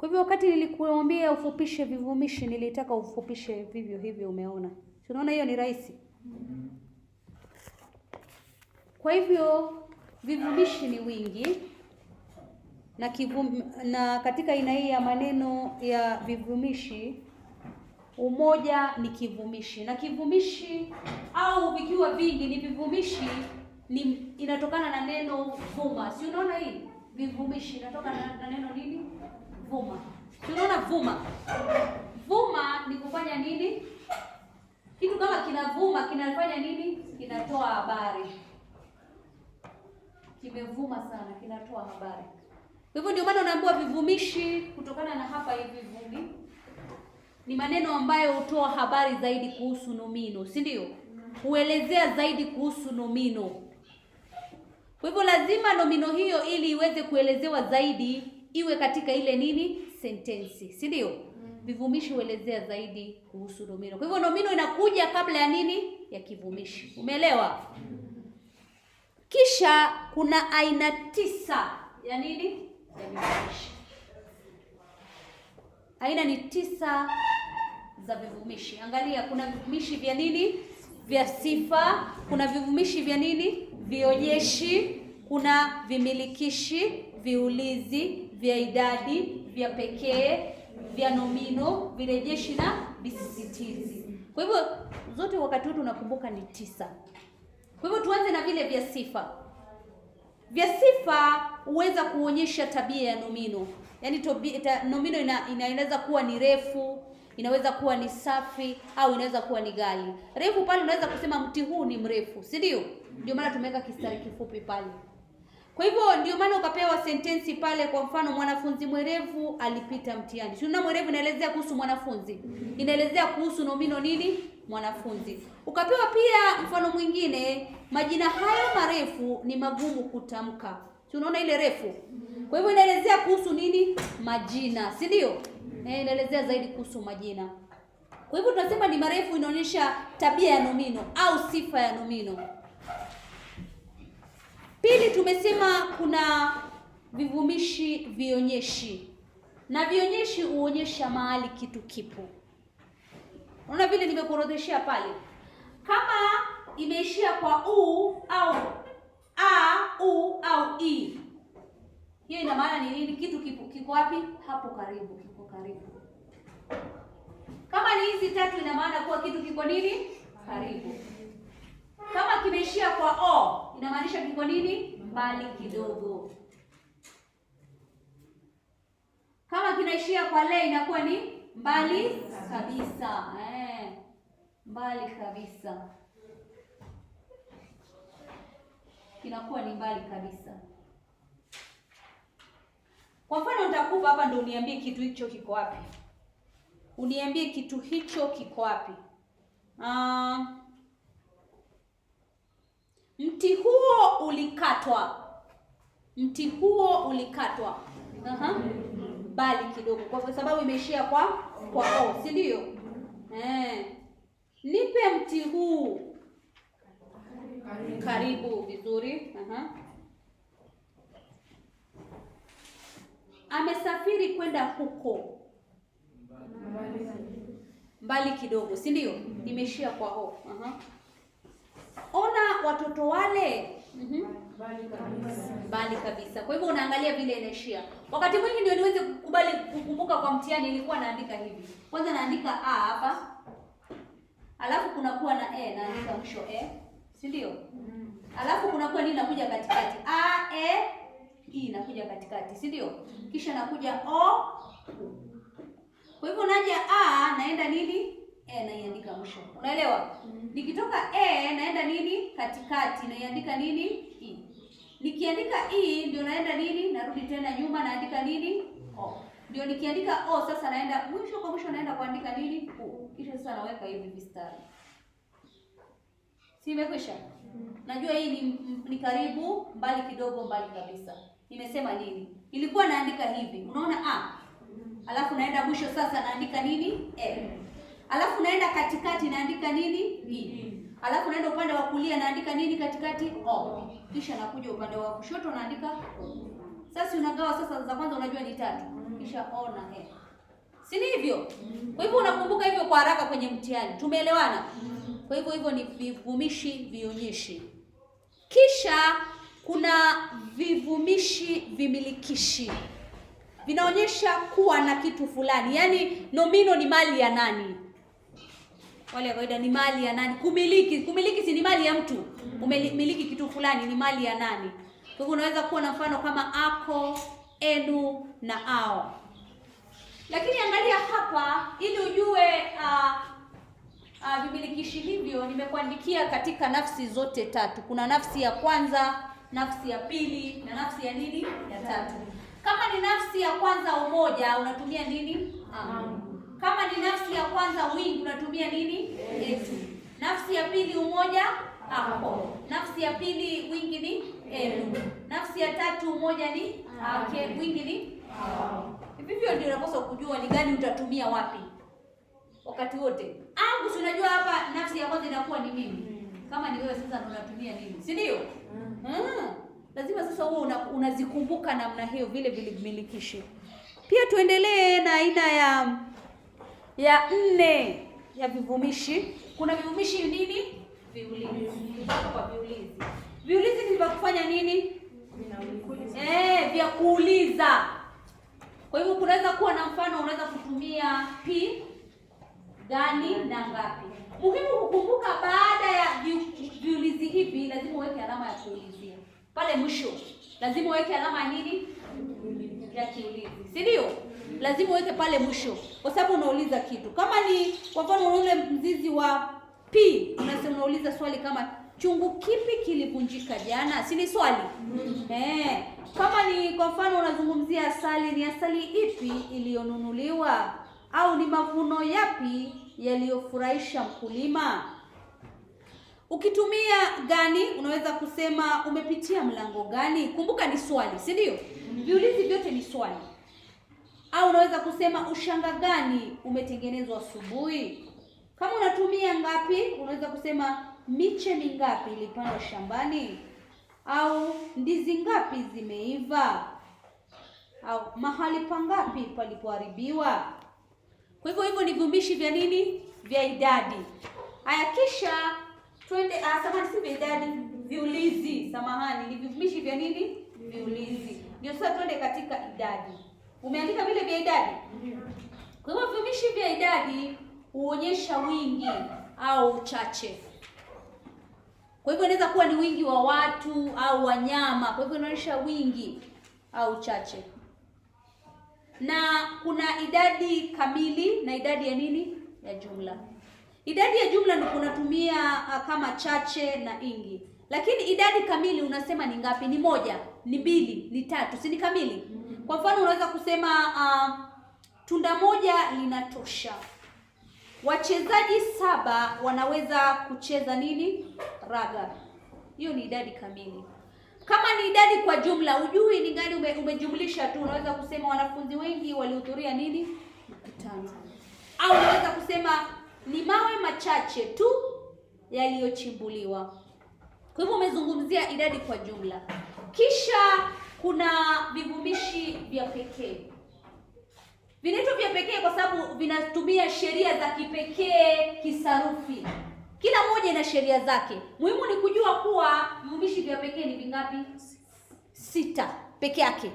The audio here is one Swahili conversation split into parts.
Kwa hivyo wakati nilikuambia ufupishe vivumishi, nilitaka ufupishe vivyo hivyo, umeona. Unaona hiyo ni rahisi. Kwa hivyo vivumishi ni wingi na katika aina hii ya maneno ya vivumishi umoja ni kivumishi, na kivumishi au vikiwa vingi ni vivumishi inatokana na neno vuma. Si unaona hii? Vivumishi inatokana na neno nini? Vuma. Si unaona vuma? Vuma ni kufanya nini? Kitu kama kinavuma kinafanya nini? Kinatoa habari. Kimevuma sana, kinatoa habari. Kwa hivyo ndio maana unaambiwa vivumishi kutokana na hapa hivi vumi ni maneno ambayo hutoa habari zaidi kuhusu nomino, si ndio? Huelezea zaidi kuhusu nomino. Kwa hivyo lazima nomino hiyo ili iweze kuelezewa zaidi iwe katika ile nini? Sentensi, si ndio? Vivumishi huelezea zaidi kuhusu nomino. Kwa hivyo nomino inakuja kabla ya nini? Ya kivumishi. Umeelewa? Kisha kuna aina 9 ya nini? Ya vivumishi. Aina ni 9 za vivumishi. Angalia, kuna vivumishi vya nini? Vya sifa. Kuna vivumishi vya nini? Vionyeshi. Kuna vimilikishi, viulizi, vya idadi, vya pekee, vya nomino, virejeshi na visisitizi. Kwa hivyo zote wakati wote unakumbuka ni 9. Kwa hivyo tuanze na vile vya sifa. Vya sifa huweza kuonyesha tabia ya nomino. Yaani nomino inaweza kuwa ni refu, inaweza kuwa ni safi au inaweza kuwa ni ghali. Refu pale unaweza kusema mti huu ni mrefu, si ndio? Ndio maana tumeweka kistari kifupi pale. Kwa hivyo ndio maana ukapewa sentensi pale, kwa mfano mwanafunzi mwerevu alipita mtihani. Si unaona mwerevu inaelezea kuhusu mwanafunzi. Inaelezea kuhusu nomino nini? Mwanafunzi. Ukapewa pia mfano mwingine, majina hayo marefu ni magumu kutamka. Si unaona ile refu? Kwa hivyo inaelezea kuhusu nini? Majina, si ndio? Inaelezea zaidi kuhusu majina. Kwa hivyo tunasema ni marefu, inaonyesha tabia ya nomino au sifa ya nomino. Pili, tumesema kuna vivumishi vionyeshi. Na vionyeshi huonyesha mahali kitu kipo. Unaona vile nimekuorodheshea pale. Kama imeishia kwa u au a, u au i. Hiyo ina maana ni nini? Kitu kiko wapi? Hapo karibu, kiko karibu. Kama ni hizi 3 ina maana kuwa kitu kiko nini? Karibu. Kama kimeishia kwa o, inamaanisha kiko nini? Mbali kidogo. Kama kinaishia kwa le, inakuwa ni mbali kabisa. Mbali kabisa. Kinakuwa ni mbali kabisa. Kwa mfano nitakupa hapa ndio uniambie kitu hicho kiko wapi. Uniambie kitu hicho kiko wapi. Mti huo ulikatwa. Mti huo ulikatwa. Mbali kidogo kwa sababu imeishia kwa o, si ndio? Nipe mti huu. Karibu, vizuri. Amesafiri kwenda huko. Mbali kidogo, si ndio? Imeishia kwa o. Ona watoto wale. Mbali kabisa. Kwa hivyo unaangalia vile inaishia. Wakati mwingi ndio niweze kukubali kukumbuka kwa mtihani nilikuwa naandika hivi. Kwanza naandika a hapa. Alafu kuna kuwa na e, naandika mwisho e, si ndio? Alafu kuna kuwa nini nakuja katikati? A, e, i nakuja katikati, si ndio? Kisha nakuja o. Kwa hivyo naja a naenda nini? E naiandika mwisho. Unaelewa? Nikitoka e naenda nini? Katikati naiandika nini? I. Nikiandika i ndio naenda nini? Narudi tena nyuma naandika nini? O. Ndio nikiandika o sasa naenda mwisho kwa mwisho naenda kuandika nini? U. Kisha sasa naweka hivi mistari. Si imekwisha? Najua hii ni karibu, mbali kidogo, mbali kabisa. Nimesema nini? Ilikuwa naandika hivi. Unaona a. Alafu naenda mwisho sasa naandika nini? E. Alafu naenda katikati naandika nini? I. Alafu naenda upande wa kulia naandika nini katikati? O. Kisha nakuja upande wa kushoto naandika o. Sasa unagawa sasa za kwanza unajua ni 3. kisha ona si hivyo? Kwa hivyo unakumbuka hivyo kwa haraka kwenye mtihani. Tumeelewana? Kwa hivyo ni vivumishi vionyeshi. Kisha kuna vivumishi vimilikishi. Vinaonyesha kuwa na kitu fulani. Yaani nomino ni mali ya nani? Wale ya kawaida ni mali ya nani? Kumiliki si ni mali ya mtu. Umiliki kitu fulani ni mali ya nani? Kwa hivyo unaweza kuwa na mfano kama ako, enu na ao. Lakini angalia hapa ili ujue vimilikishi hivyo nimekuandikia katika nafsi zote tatu. Kuna nafsi ya kwanza, nafsi ya pili na nafsi ya nini? Ya tatu. Kama ni nafsi ya kwanza umoja unatumia nini? Kama ni nafsi ya kwanza wingi unatumia nini? Etu. Nafsi ya pili umoja ako. Nafsi ya pili wingi ni enu. Nafsi ya tatu umoja ni ake, wingi ni ao. Hivyo ndio unapaswa kujua ni gani utatumia wapi wakati wote. Angu unajua hapa nafsi ya kwanza inakuwa ni mimi. Kama ni wewe sasa unatumia nini? Si ndio? Lazima sasa uwe unazikumbuka namna hiyo vile vimilikishi. Pia tuendelee na aina ya 4 ya vivumishi. Kuna vivumishi nini? Viulizi. Kwa viulizi. Viulizi ni vya kufanya nini? Vya kuuliza. Kwa hivyo kunaweza kuwa na mfano, unaweza kutumia pi, gani na ngapi. Muhimu kukumbuka baada ya viulizi hivi lazima uweke alama ya kuulizia. Pale mwisho lazima uweke alama ya nini? Ya kiulizi. Si ndio? Lazima uweke pale mwisho kwa sababu unauliza kitu. Kama ni kwa mfano ule mzizi wa pi, unauliza swali kama chungu kipi kilivunjika jana? Si ni swali? Kama ni kwa mfano unazungumzia asali, ni asali ipi iliyonunuliwa? Au ni mavuno yapi yaliyofurahisha mkulima? Ukitumia gani unaweza kusema umepitia mlango gani? Kumbuka ni swali, si ndio? Viulizi vyote ni swali. Au unaweza kusema ushanga gani umetengenezwa asubuhi? Kama unatumia ngapi unaweza kusema miche mingapi ilipandwa shambani? Au ndizi ngapi zimeiva? Au mahali pangapi palipoharibiwa? Kwa hivyo ni vivumishi vya nini? Vya idadi. Haya, kisha twende si vya idadi, viulizi. Ni vivumishi vya nini? Viulizi. Ndio sasa twende katika idadi. Umeandika vile vya idadi? Kwa hivyo vivumishi vya idadi huonyesha wingi au uchache. Kwa hivyo inaweza kuwa ni wingi wa watu au wanyama. Kwa hivyo inaonyesha wingi au uchache. Na kuna idadi kamili na idadi ya nini? Ya jumla. Idadi ya jumla ndio unatumia kama chache na ingi. Lakini idadi kamili unasema ni ngapi? Ni 1, ni 2, ni 3. Si ni kamili? Kwa mfano unaweza kusema tunda moja linatosha. Wachezaji 7 wanaweza kucheza nini? Raga. Hiyo ni idadi kamili. Kama ni idadi kwa jumla, ujui ni gani umejumlisha tu, unaweza kusema wanafunzi wengi walihudhuria nini? Mkutano. Au unaweza kusema ni mawe machache tu yaliyochimbuliwa. Kwa hivyo umezungumzia idadi kwa jumla. Kisha kuna vivumishi vya pekee. Vinaitwa vya pekee kwa sababu vinatumia sheria za kipekee kisarufi. Kila moja ina sheria zake. Muhimu ni kujua kuwa vivumishi vya pekee ni vingapi? 6 peke yake.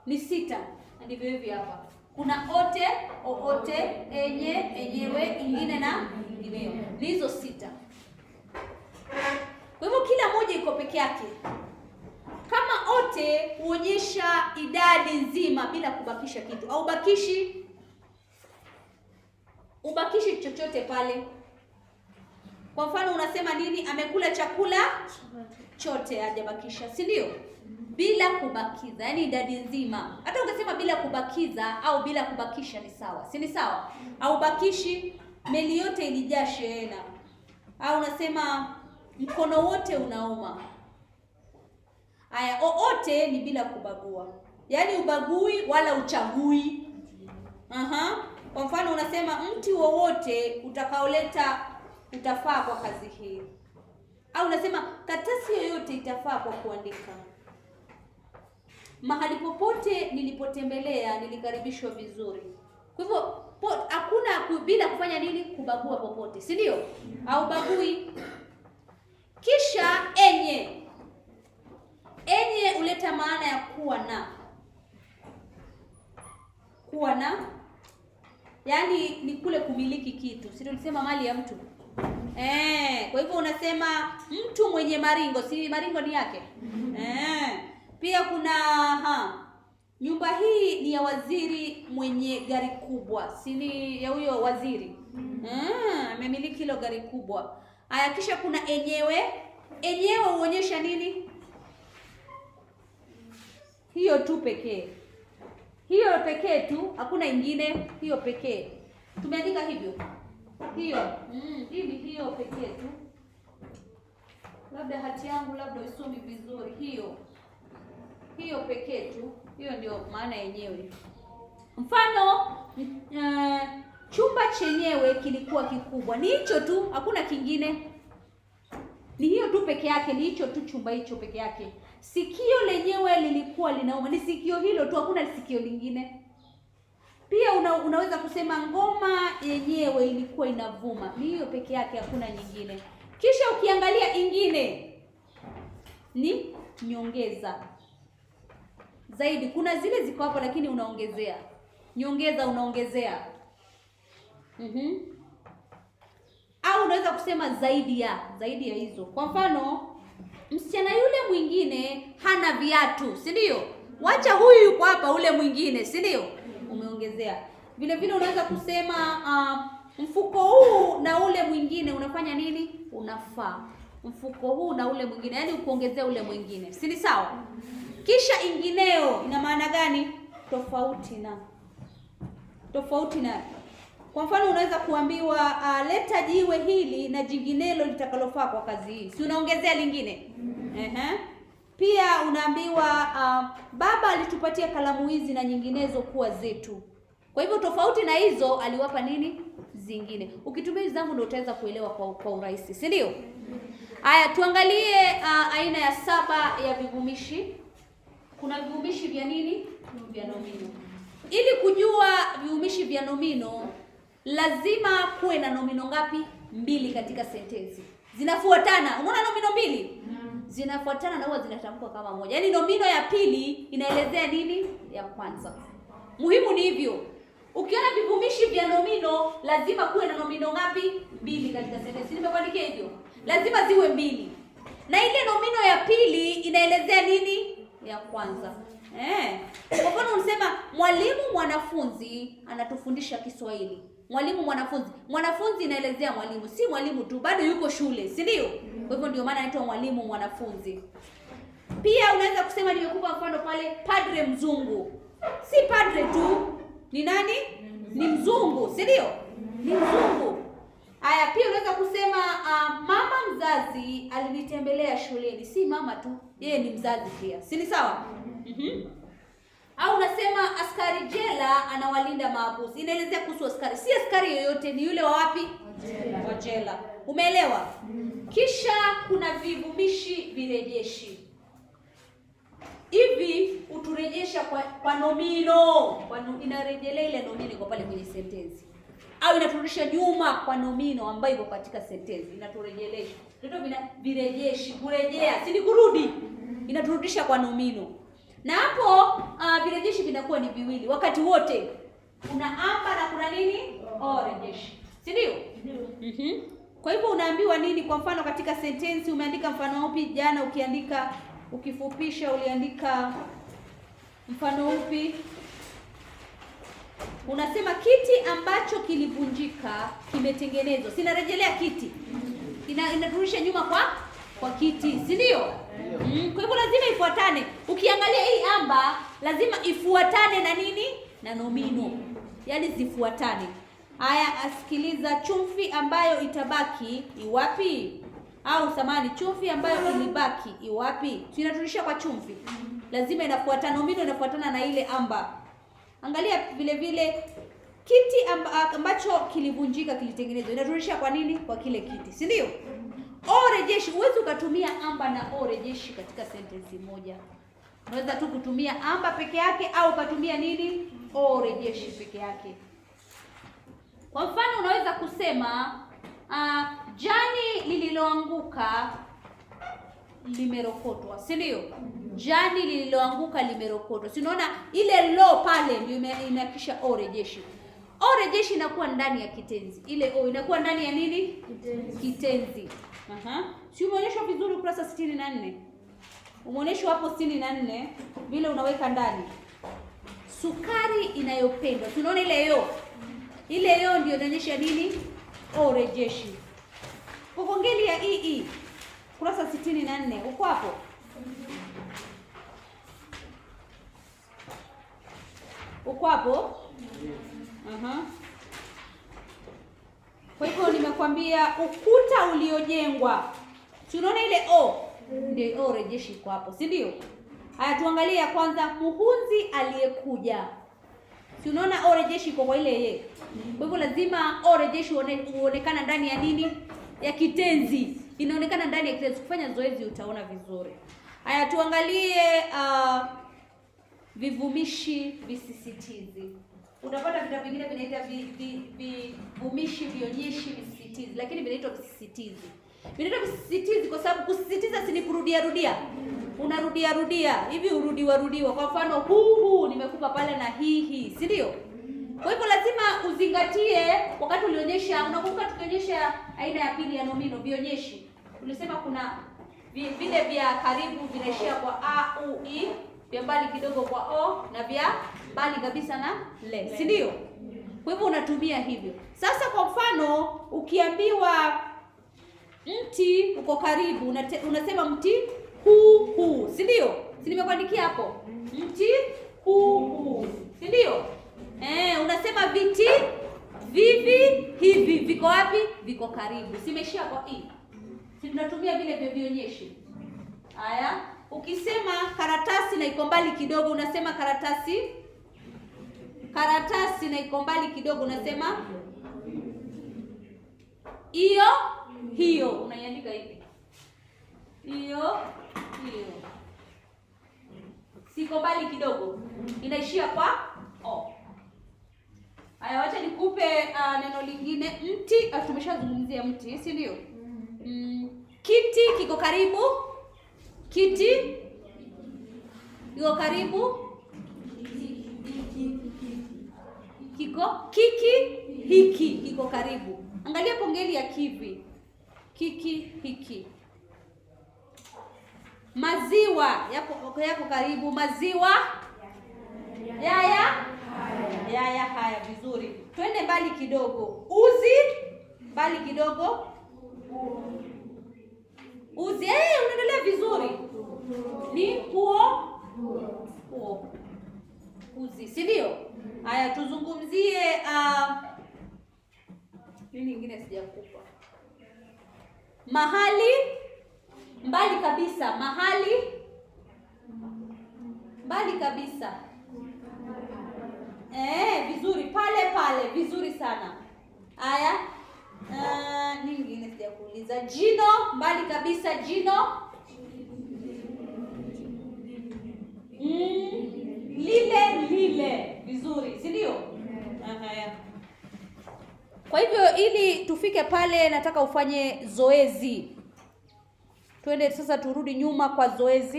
Ni 6. Ndivyo hivi hapa. Kuna ote, oote, enye, enyewe, ingine na ingineo. Ni hizo 6. Kwa hivyo kila moja iko peke yake. Kama ote huonyesha idadi nzima bila kubakisha kitu. Au ubakishi chochote pale. Kwa mfano unasema nini? Amekula chakula chote, hajabakisha, si ndio? Bila kubakiza, yani idadi nzima. Hata ungesema bila kubakiza au bila kubakisha ni sawa. Si ni sawa? Au bakishi, meli yote ilijaa shehena. Au unasema mkono wote unauma. Haya, oote ni bila kubagua. Yaani ubagui wala uchagui. Kwa mfano unasema mti wowote utakaoleta utafaa kwa kazi hii. Au unasema karatasi yoyote itafaa kwa kuandika. mahali popote nilipotembelea nilikaribishwa vizuri. Kwa hivyo hakuna bila kufanya nini, kubagua popote, si ndio? Au bagui. Kisha enye huleta maana ya kuwa na, yaani ni kule kumiliki kitu, si tulisema mali ya mtu. Kwa hivyo unasema mtu mwenye maringo, si maringo ni yake. Pia kuna nyumba hii ni ya waziri mwenye gari kubwa, si ni ya huyo waziri. Amemiliki hilo gari kubwa. Haya, kisha kuna enyewe huonyesha nini? Hiyo tu pekee. Hiyo pekee tu, hakuna ingine, hiyo pekee. Tumeandika hivyo. Hiyo pekee tu. Labda hati yangu labda usomi vizuri. Hiyo pekee tu. Hiyo ndio maana yenyewe. Mfano, chumba chenyewe kilikuwa kikubwa. Ni hicho tu, hakuna kingine. Ni hiyo tu peke yake, ni hicho tu, chumba hicho peke yake. Sikio lenyewe lilikuwa linauma. Ni sikio hilo tu, hakuna sikio lingine. Pia unaweza kusema ngoma yenyewe ilikuwa inavuma. Ni hiyo peke yake, hakuna nyingine. Kisha ukiangalia ingine ni nyongeza. Zaidi, kuna zile ziko hapo lakini unaongezea. Nyongeza unaongezea. Au unaweza kusema zaidi ya hizo. Kwa mfano, msichana yule mwingine hana viatu, si ndio? Wacha huyu yuko hapa, ule mwingine, si ndio? Umeongezea. Vile vile unaweza kusema mfuko huu na ule mwingine unafanya nini? Unafaa. Mfuko huu na ule mwingine, yaani ukuongezea ule mwingine. Si ni sawa? Kisha ingineo ina maana gani? Tofauti na. Kwa mfano unaweza kuambiwa leta jiwe hili na jinginelo litakalofaa kwa kazi hii. Si unaongezea lingine? Pia unaambiwa baba alitupatia kalamu hizi na nyinginezo kuwa zetu. Kwa hivyo tofauti na hizo aliwapa nini? Zingine. Ukitumia hizo zangu ndio utaweza kuelewa kwa urahisi, si ndio? Haya, tuangalie aina ya 7 ya vivumishi. Kuna vivumishi vya nini? Vya nomino. Ili kujua vivumishi vya nomino, lazima kuwe na nomino ngapi? 2 katika sentensi. Zinafuatana. Unaona nomino 2? Zinafuatana na huwa zinatamkwa kama moja. Yaani nomino ya pili inaelezea nini? Ya kwanza. Muhimu ni hivyo. Ukiona vivumishi vya nomino, lazima kuwe na nomino ngapi? 2 katika sentensi. Nimekuandikia hivyo. Lazima ziwe 2. Na ile nomino ya pili inaelezea nini? Ya kwanza. Kwa mfano unasema mwalimu mwanafunzi anatufundisha Kiswahili. Mwalimu mwanafunzi. Mwanafunzi inaelezea mwalimu, si mwalimu tu, bado yuko shule, si ndio? Kwa hivyo ndio maana anaitwa mwalimu mwanafunzi. Pia unaweza kusema, nimekupa mfano pale, padre mzungu. Si padre tu, ni nani? Ni mzungu, si ndio? Ni mzungu. Haya, pia unaweza kusema mama mzazi alinitembelea shuleni. Si mama tu, yeye ni mzazi pia. Si ni sawa? Au unasema askari jela anawalinda mahabusu. Inaelezea kuhusu askari. Si askari yoyote, ni yule wa wapi? Wa jela. Umeelewa? Kisha kuna vivumishi virejeshi. Hivi uturejesha kwa nomino. Inarejelea ile nomino iko pale kwenye sentensi. Au inaturudisha nyuma kwa nomino ambayo iko katika sentensi. Inaturejelesha. Ndio virejeshi, kurejea, si ni kurudi. Inaturudisha kwa nomino. Na hapo virejeshi vinakuwa ni 2 wakati wote. Kuna amba na kuna nini? Rejeshi. Si ndio? Kwa hivyo unaambiwa nini? Kwa mfano katika sentensi umeandika mfano upi? Jana ukiandika, ukifupisha uliandika mfano upi? Unasema kiti ambacho kilivunjika kimetengenezwa. Sinarejelea kiti. Inaturudisha nyuma kwa kiti, si ndio? Kwa hivyo lazima ifuatane. Ukiangalia hii amba lazima ifuatane na nini? Na nomino. Yaani zifuatane. Haya, asikiliza, chumvi ambayo itabaki iwapi? Au samani, chumvi ambayo ilibaki iwapi? Tunaturudisha kwa chumvi. Lazima inafuatana, nomino inafuatana na ile amba. Angalia vile vile kiti ambacho kilivunjika kilitengenezwa. Inaturudisha kwa nini? Kwa kile kiti, si ndio? Rejeshi, huwezi ukatumia amba na rejeshi katika sentensi moja. Unaweza tu kutumia amba peke yake au ukatumia nini? O rejeshi peke yake. Kwa mfano unaweza kusema jani lililoanguka limerokotwa, si ndio? Jani lililoanguka limerokotwa. Si unaona ile lo pale ndio imehakisha o rejeshi. O rejeshi inakuwa ndani ya kitenzi. Ile o inakuwa ndani ya nini? Kitenzi. Si umeonyeshwa vizuri ukurasa 64? Umeonyeshwa hapo 64 vile unaweka ndani. Sukari inayopendwa. Tunaona ile yo. Ile yo ndio inaonyesha nini? O rejeshi. Kongeli ya ii. Kurasa 64 uko hapo. Uko hapo? Kwa hivyo nimekwambia ukuta uliojengwa. Si unaona ile o? Ndio o rejeshi iko hapo, si ndio? Haya tuangalie ya kwanza, muhunzi aliyekuja. Si unaona o rejeshi iko kwa ile ye. Kwa hivyo lazima o rejeshi uonekana ndani ya nini? Ya kitenzi. Inaonekana ndani ya kitenzi. Kufanya zoezi utaona vizuri. Haya tuangalie vivumishi visisitizi. Utapata vitabu vingine vinaita vivumishi vionyeshi visisitizi, lakini vinaitwa visisitizi. Vinaitwa visisitizi kwa sababu kusisitiza si ni kurudia rudia. Unarudia rudia, hivi urudiwa. Kwa mfano huu nimekupa pale na hii, si ndio? Kwa hivyo lazima uzingatie wakati ulionyesha, unakumbuka tukionyesha aina ya pili ya nomino vionyeshi. Tulisema kuna vile vya karibu vinaishia kwa a, u, i, vya mbali kidogo kwa o na vya mbali kabisa na le, si ndio? Kwa hivyo unatumia hivyo. Sasa kwa mfano ukiambiwa mti uko karibu, unasema mti huu, si ndio? Si nimekuandikia hapo? Mti huu, si ndio? Unasema viti hivi viko wapi? Viko karibu. Simeshia kwa i. Si tunatumia vile vya vionyeshi. Haya, ukisema karatasi na iko mbali kidogo unasema karatasi na iko mbali kidogo unasema hiyo, unaiandika hivi. Hiyo. Siko mbali kidogo. Inaishia kwa o. Haya, wacha nikupe neno lingine. Mti, tumeshazungumzia mti, si ndio? Kiti kiko karibu. Kiti kiko karibu. Hiki kiko karibu. Angalia pongeli ya kivi. Hiki. Maziwa yako karibu. Maziwa yaya haya, vizuri. Twende mbali kidogo. Uzi mbali kidogo. Uzi, unaendelea vizuri. Ni huo. Uzi, si ndio? Haya tuzungumzie nini nyingine sijakupa. Mahali mbali kabisa. Mahali mbali kabisa. Vizuri. Pale vizuri sana. Haya, nini nyingine sijakuuliza. Jino mbali kabisa. Jino lile vizuri, si ndio? Kwa hivyo ili tufike pale nataka ufanye zoezi. Twende sasa turudi nyuma kwa zoezi.